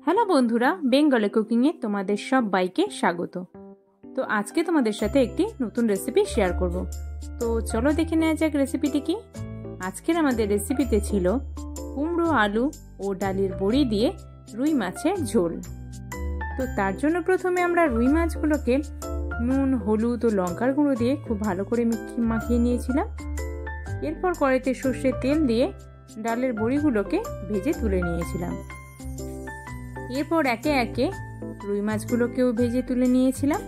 Hello বন্ধুরা, Bengali কুকিংয়ে তোমাদের সবাইকে স্বাগত। তো আজকে তোমাদের সাথে একটি নতুন রেসিপি শেয়ার করব। তো চলো দেখে নেওয়া যাক রেসিপিটি কি। আজকের আমাদের রেসিপিতে ছিল কুমড়ো, আলু ও ডালের বড়ি দিয়ে রুই মাছের ঝোল। তো তার জন্য প্রথমে আমরা রুই মাছগুলোকে নুন, হলুদ ও লঙ্কার গুঁড়ো দিয়ে খুব ভালো করে মাখিয়ে নিয়েছিলাম। এরপর কড়াইতে সর্ষের তেল দিয়ে ডালের বড়িগুলোকে ভেজে তুলে নিয়েছিলাম। এরপর একে একে রুই মাছগুলোকেও ভেজে তুলে নিয়েছিলাম।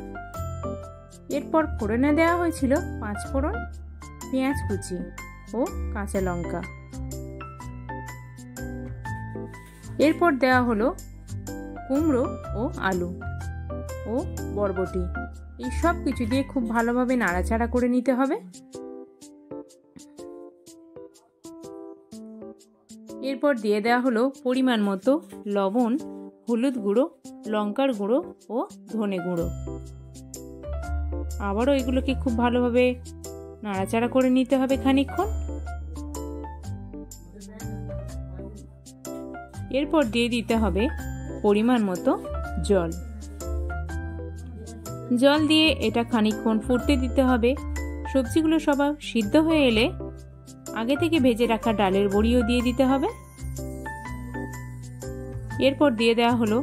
এরপর ফোড়নে দেওয়া হয়েছিল 5 ফোড়ন, পেঁয়াজ কুচি ও কাঁচা লঙ্কা। এরপর দেওয়া হলো কুমড়ো ও আলু ও বরবটি। এই সব কিছু দিয়ে খুব ভালোভাবে নাড়াচাড়া করে নিতে হবে। এরপর দিয়ে দেওয়া হলো পরিমাণ মতো লবণ, হলুদ গুঁড়ো, লঙ্কার গুঁড়ো ও ধনে গুঁড়ো। আবারও এগুলোকে খুব ভালোভাবে নাড়াচাড়া করে নিতে হবে খানিকক্ষণ। এরপর দিয়ে দিতে হবে পরিমাণ মতো জল। জল দিয়ে এটা খানিকক্ষণ ফুটতে দিতে হবে। সবজিগুলো সব সিদ্ধ হয়ে এলে আগে থেকে ভেজে রাখা ডালের বড়িও দিয়ে দিতে হবে। এরপর দিয়ে দেওয়া হলো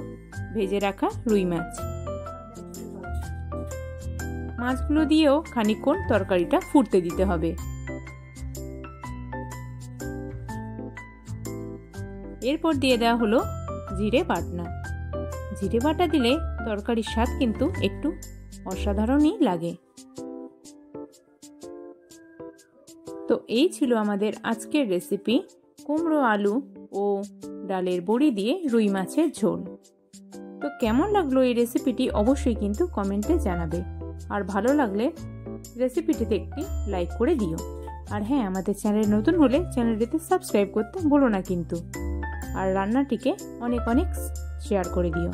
ভেজে রাখা রুই মাছ। মাছগুলো দিয়েও খানিকক্ষণ তরকারিটা ফুটতে দিতে হবে। এরপর দিয়ে দেওয়া হলো জিরে বাটনা। জিরে বাটা দিলে তরকারির স্বাদ কিন্তু একটু অসাধারণই লাগে। তো এই ছিল আমাদের আজকের রেসিপি, কুমড়ো, আলু ও ডালের বড়ি দিয়ে রুই মাছের ঝোল। তো কেমন লাগলো এই রেসিপিটি অবশ্যই কিন্তু কমেন্টে জানাবে। আর ভালো লাগলে রেসিপিটিতে একটি লাইক করে দিও। আর হ্যাঁ, আমাদের চ্যানেল নতুন হলে চ্যানেলটিতে সাবস্ক্রাইব করতে ভুলো না কিন্তু। আর রান্নাটিকে অনেক অনেক শেয়ার করে দিও।